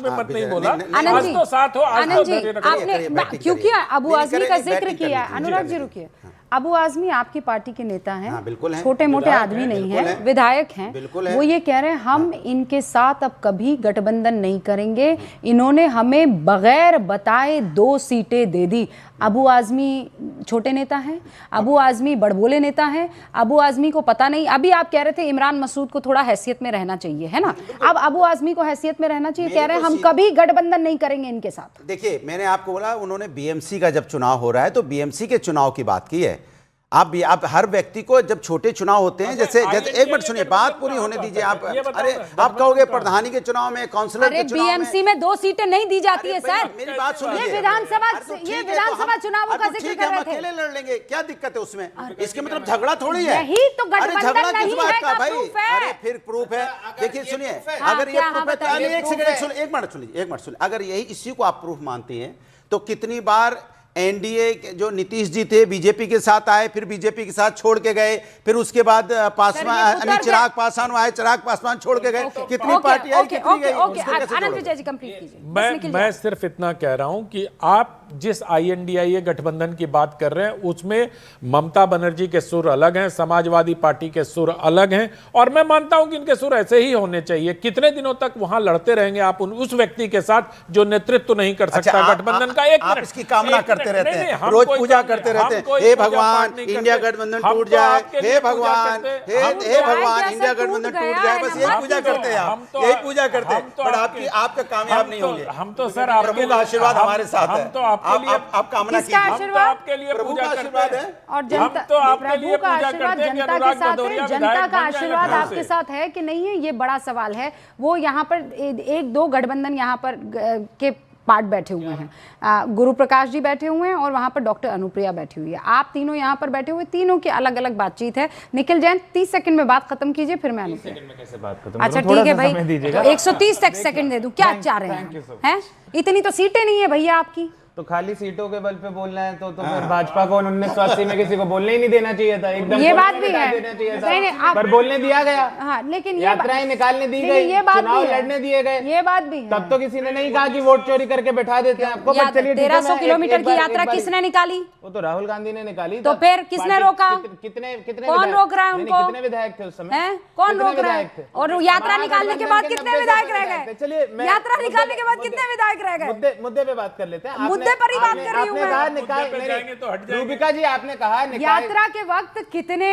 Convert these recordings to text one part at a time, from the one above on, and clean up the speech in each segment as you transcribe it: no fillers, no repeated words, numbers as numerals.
मत नहीं बोला। आनंद जी, तो साथ हो, आनंद जी, आपने क्योंकि अबू आजमी का जिक्र किया, अनुराग जी रुकिए, अबू आजमी आपकी पार्टी के नेता हैं, छोटे मोटे आदमी नहीं है, विधायक हैं, वो ये कह रहे हैं हम इनके साथ अब कभी गठबंधन नहीं करेंगे, इन्होंने हमें बगैर बताए 2 सीटें दे दी। अबू आजमी छोटे नेता हैं, अबू आजमी बड़बोले नेता हैं, अबू आजमी को पता नहीं। अभी आप कह रहे थे इमरान मसूद को थोड़ा हैसियत में रहना चाहिए, है ना, अब अबू आजमी को हैसियत में रहना चाहिए, कह रहे हैं हम कभी गठबंधन नहीं करेंगे इनके साथ। देखिए, मैंने आपको बोला उन्होंने बीएमसी का जब चुनाव हो रहा है तो बीएमसी के चुनाव की बात की है। आप हर व्यक्ति को जब छोटे चुनाव होते हैं, जैसे एक मिनट सुनिए, बात पूरी होने दीजिए। आप अरे आप कहोगे प्रधानी के चुनाव में, काउंसलर के चुनाव में बीएमसी में 2 सीटें नहीं दी जाती है सर। मेरी बात सुनिए, ये विधानसभा चुनावों का जिक्र कर रहे थे। अकेले लड़ लेंगे, क्या दिक्कत है उसमें? इसके मतलब झगड़ा थोड़ी है, यही तो गठबंधन झगड़ा नहीं किस बात का है भाई? प्रूफ है। अरे फिर प्रूफ है, देखिए सुनिए, अगर ये प्रूफ है तो एक मिनट सुनिए, अगर यही इसी को आप प्रूफ मानती हैं तो कितनी बार एनडीए जो नीतीश जी थे बीजेपी के साथ आए, फिर बीजेपी के साथ छोड़ के गए, फिर उसके बाद पासवान चिराग पासवान आए, चिराग पासवान छोड़ के गए, कितनी पार्टी आई, कितनी गई। मैं सिर्फ इतना कह रहा हूं कि आप जिस INDIA गठबंधन की बात कर रहे हैं उसमें ममता बनर्जी के सुर अलग हैं, समाजवादी पार्टी के सुर अलग हैं, और मैं मानता हूं कि इनके सुर ऐसे ही होने चाहिए। कितने दिनों तक वहां लड़ते रहेंगे आप उस व्यक्ति के साथ जो नेतृत्व नहीं कर सकता गठबंधन का? आप इसकी कामना करते रहते हैं, रोज पूजा करते रहते हैं, हे भगवान इंडिया गठबंधन टूट जाए, हे भगवान इंडिया गठबंधन टूट जाए, बस यही पूजा करते हैं आप, यही पूजा करते हैं, पर आपका कामयाब नहीं होंगे। हम तो सर प्रभु का आशीर्वाद हमारे साथ है, आप कामना कीजिए, आपके लिए प्रभु का पूजा आशीर्वाद है, और जनता, प्रभु का आशीर्वाद जनता के साथ है, जनता का आशीर्वाद आपके साथ है कि नहीं है, ये बड़ा सवाल है। वो यहाँ पर 1-2 गठबंधन यहाँ पर के पार्ट बैठे हुए हैं, गुरु प्रकाश जी बैठे हुए हैं और वहां पर डॉक्टर अनुप्रिया बैठी हुई है, आप तीनों यहाँ पर बैठे हुए, तीनों की अलग अलग बातचीत है। निखिल जैन 30 सेकंड में बात खत्म कीजिए, फिर मैं अनुप्रिया। अच्छा ठीक है भाई, 130 सेकंड दे दूं, क्या चाह रहे हैं? इतनी तो सीटें नहीं है भैया आपकी, तो खाली सीटों के बल पे बोलना है तो फिर भाजपा को 1980 में किसी को बोलने ही नहीं देना चाहिए था, एकदम ये बात भी है, नहीं, पर बोलने दिया गया। हाँ, लेकिन यात्राएं निकालने दी गई, चुनाव लड़ने दिए गए, ये बात भी है। तब तो किसी ने नहीं कहा कि वोट चोरी करके बैठा देते हैं आपको। 1300 किलोमीटर की यात्रा किसने निकाली? वो तो राहुल गांधी ने निकाली। तो फिर किसने रोका? कितने कौन रोक रहा है उनको? कितने विधायक थे उस समय? कौन रोक रहा है? और यात्रा निकालने के बाद कितने विधायक रह गए? चलिए, यात्रा निकालने के बाद कितने विधायक रह गए? मुद्दे पे बात कर लेते हैं, मुद्दे पर ही बात कर रही हूँ मैं। रूबिका जी, आपने कहा यात्रा के वक्त कितने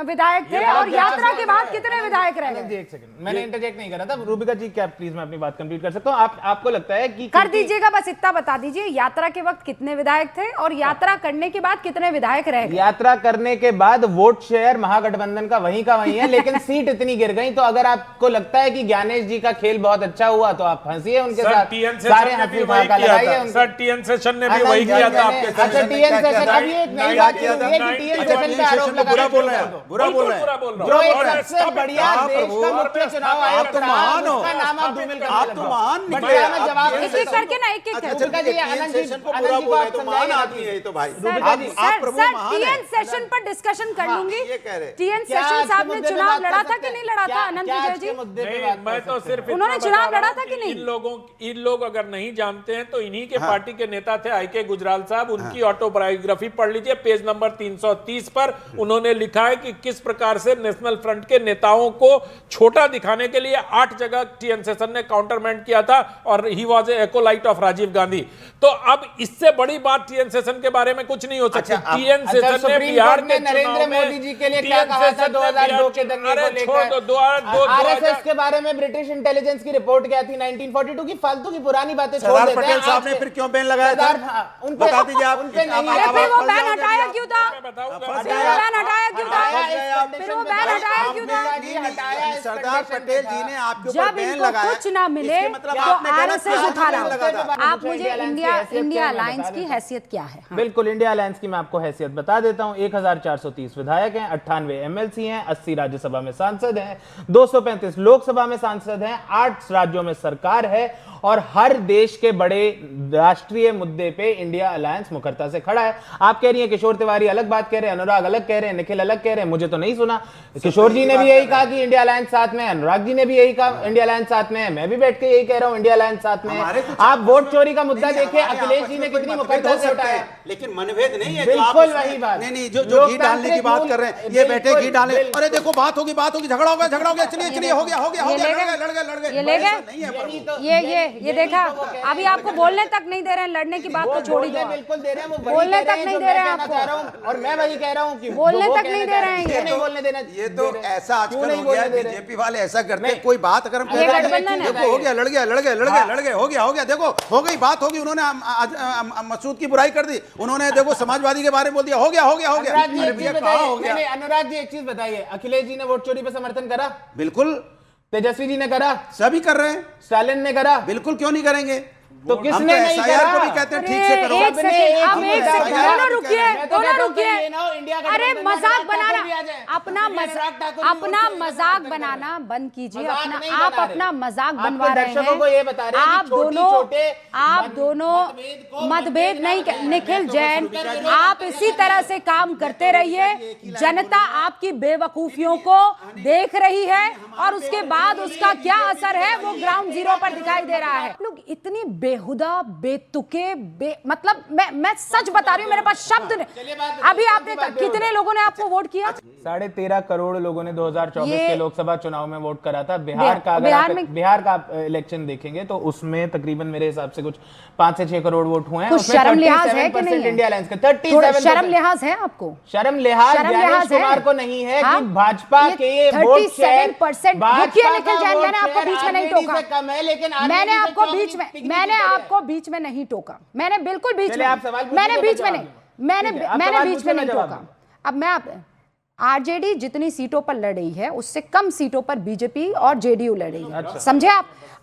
विधायक थे और यात्रा के बाद कितने विधायक रह गए? एक सेकंड, मैंने इंटरजेक्ट नहीं करा था। रूबिका जी, क्या प्लीज मैं अपनी बात कंप्लीट कर सकता हूँ? आपको लगता है कि कर दीजिएगा, बस इतना बता दीजिए, यात्रा के वक्त कितने विधायक थे और यात्रा करने के बाद कितने विधायक रह गए? यात्रा करने के बाद वोट शेयर महागठबंधन का वहीं है, लेकिन सीट इतनी गिर गई। तो अगर आपको लगता है कि ज्ञानेश जी का खेल बहुत अच्छा हुआ तो आप हंसिए उनके साथ, सारे हंसी ठाका लगाइए। सर टीएन सेशन ने भी वही किया था आपके साथ। अच्छा, टीएन सेशन, अभी एक नई बात शुरू हुई है कि टीएन सेशन पे आरोप लगा रहे हैं, बुरा बोल रहे हैं, जो एक सबसे बढ़िया देश का मुख्य चुनाव आयोग रहा, उसका नाम आप धूमिल करने लगे। आप तो महान निकले, बढ़िया, मैं जवाब एक-एक करके ना, एक-एक रूबिका जी, आनंद जी को बुरा बोल रहे तो महान आदमी है तो भाई, आप प्रभु महान हैं। टीएन सेशन पर डिस्कशन कर लूंगी। टीएन सेशन साहब ने चुनाव लड़ा था कि नहीं लड़ा था? आनंद विजय जी, मैं तो सिर्फ उन्होंने चुनाव लड़ा था कि नहीं? इन लोग अगर नहीं जानते हैं तो इन्हीं के पार्टी के नेता थे IK गुजराल साहब, उनकी ऑटोबायोग्राफी पढ़ लीजिए, पेज नंबर 330 पर उन्होंने लिखा है कि किस प्रकार से नेशनल फ्रंट के नेताओं को छोटा दिखाने के लिए 8 जगह टीएन सेशन ने काउंटरमैंट किया था और he was a acolyte of Rajiv Gandhi. तो अब इससे बड़ी बात टीएन सेशन के बारे में कुछ नहीं हो सकती। टीएन सेशन ने बिहार के नरेंद्र मोदी जी के लिए क्या कहा था 2002 के दंगे को लेकर? आरएसएस के बारे में ब्रिटिश इंटेलिजेंस की रिपोर्ट क्या थी 1942 की? फालतू की पुरानी बातें छोड़ देते हैं। पटेल साहब ने फिर क्यों बैन लगाया था? बता दीजिए आप। फिर वो बैन हटाया क्यों था? सरदार पटेल जी ने आपके ऊपर जब बैन इनको लगाया, कुछ ना मिले मतलब तो आपने गलत आरएसएस उठा रहा लगाया। है। आप मुझे इंडिया अलायंस की हैसियत क्या है? बिल्कुल, इंडिया अलायंस की मैं आपको हैसियत बता देता हूं। 1430 विधायक हैं, 98 MLC हैं, 80 राज्यसभा में सांसद हैं, 235 लोकसभा में सांसद हैं, 8 राज्यों में सरकार है और हर देश के बड़े राष्ट्रीय मुद्दे पे इंडिया अलायंस मुखरता से खड़ा है। आप कह रही हैं किशोर तिवारी अलग बात कह रहे हैं, अनुराग अलग कह रहे हैं, निखिल अलग कह रहे हैं, मुझे तो नहीं सुना। किशोर जी ने भी यही कहा कि इंडिया अलायंस साथ में है, अनुराग जी ने भी यही कहा इंडिया अलायंस साथ में है, मैं भी बैठ के यही कह रहा हूं इंडिया अलायंस साथ में है। आप वोट चोरी का मुद्दा देखिए, अखिलेश जी ने कितनी मुखरता से हटाया, लेकिन मनभेद नहीं है। बिल्कुल वही बात। नहीं, जो घी डालने की बात कर रहे हैं, ये बैठे घी डाले, अरे देखो बात होगी, झगड़ा होगा, चलिए हो गया, लड़ गए, ये ले गए, ये देखा, अभी आपको बोलने तक नहीं दे रहे हैं, लड़ने की बात तो छोड़ी दो, बिल्कुल दे रहे हैं, वो बोलने तक नहीं दे रहे हैं आपको, और मैं वही कह रहा हूँ कि बोलने तक नहीं दे रहे हैं, ये नहीं बोलने देना। ये तो ऐसा आजकल हो गया, बीजेपी वाले ऐसा करते हैं, कोई बात अगर हम गठबंधन हो गया, लड़ गए, हो गया, देखो हो गई बात होगी, उन्होंने मसूद की बुराई कर दी, उन्होंने देखो समाजवादी के बारे में बोल दिया, हो गया। अनुराग जी एक चीज बताइए, अखिलेश जी ने वोट चोरी पे समर्थन करा? बिल्कुल। तेजस्वी जी ने करा? सभी कर रहे हैं। स्टालिन ने करा? बिल्कुल, क्यों नहीं करेंगे? तो किसने नहीं करा? को भी कहते हैं ठीक से करो। एक सेकंड, दोनों रुकिए। अरे मजाक बनाना, अपना मजाक बनाना बंद कीजिए, आप अपना मजाक बनवा रहे हैं। आप दोनों मतभेद नहीं, निखिल जैन आप इसी तरह से काम करते रहिए, जनता आपकी बेवकूफियों को देख रही है और उसके बाद उसका क्या असर है वो ग्राउंड जीरो पर दिखाई दे रहा है। लोग इतनी बेहुदा, बेतुके, मतलब मैं सच बता रही हूँ, मेरे पास शब्द नहीं। अभी आपने कितने लोगों ने आपको वोट किया? 13.5 करोड़ लोगों ने 2024 के लोकसभा चुनाव में वोट करा था। बिहार का इलेक्शन देखेंगे तो उसमें तकरीबन मेरे हिसाब से कुछ 5 से 6 करोड़ वोट हुए हैं। कुछ शर्म लिहाज है कि नहीं? इंडिया अलायंस का 37%। शर्म लिहाज है आपको? शर्म लिहाज ज्ञानेश कुमार को नहीं है कि भाजपा के वोट शेयर 37%। निखिल जैन, मैंने आपको बीच में नहीं टोका, कम है, लेकिन मैंने आपको बीच में नहीं टोका, मैंने बिल्कुल बीच में, मैंने बीच में नहीं टोका। अब मैं आरजेडी जितनी सीटों पर लड़ रही है उससे कम सीटों पर बीजेपी और जेडीयू लड़ रही है। समझे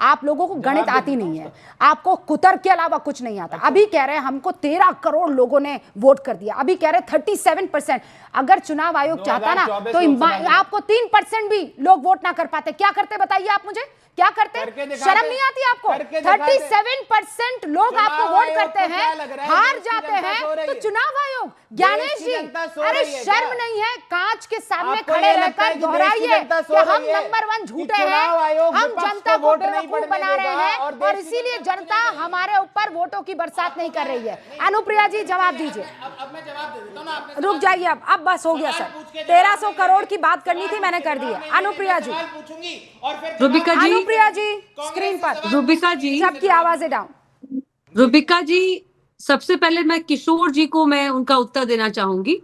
आप लोगों को गणित आती नहीं है, आपको कुतर्क के अलावा कुछ नहीं आता। अभी कह रहे हैं हमको 13 करोड़ लोगों ने वोट कर दिया, अभी कह रहे 37%। अगर चुनाव आयोग चाहता ना तो आपको 3% भी लोग वोट ना कर पाते। क्या करते बताइए आप मुझे, क्या करते? शर्म नहीं आती आपको? 37% लोग आपको वोट करते हैं, हार जाते हैं, तो चुनाव आयोग, ज्ञानेश जी, अरे शर्म नहीं है? कांच के सामने खड़े रहकर दोहराइए कि हम नंबर 1 झूठे हैं, हम जनता को बेवकूफ बना रहे हैं और इसीलिए जनता हमारे ऊपर वोटों की बरसात नहीं कर रही है। अनुप्रिया जी जवाब दीजिए। अब मैं जवाब दे देता हूं ना, आपने रुक जाइए, अब बस हो गया सर, 1300 करोड़ की बात करनी थी, मैंने कर दी है। अनुप्रिया जी, रुबिका जी, अनुप्रिया जी स्क्रीन पर, रुबिका जी, सबकी आवाजें डाउन। रुबिका जी, सबसे पहले मैं किशोर जी को मैं उनका उत्तर देना चाहूंगी।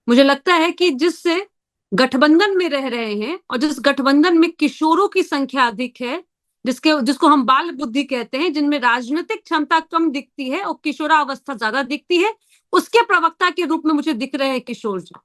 मुझे लगता है कि जिससे गठबंधन में रह रहे हैं और जिस गठबंधन में किशोरों की संख्या अधिक है, जिसको हम बाल बुद्धि कहते हैं, जिनमें राजनीतिक क्षमता कम दिखती है और किशोरावस्था ज्यादा दिखती है, उसके प्रवक्ता के रूप में मुझे दिख रहे हैं किशोर जी।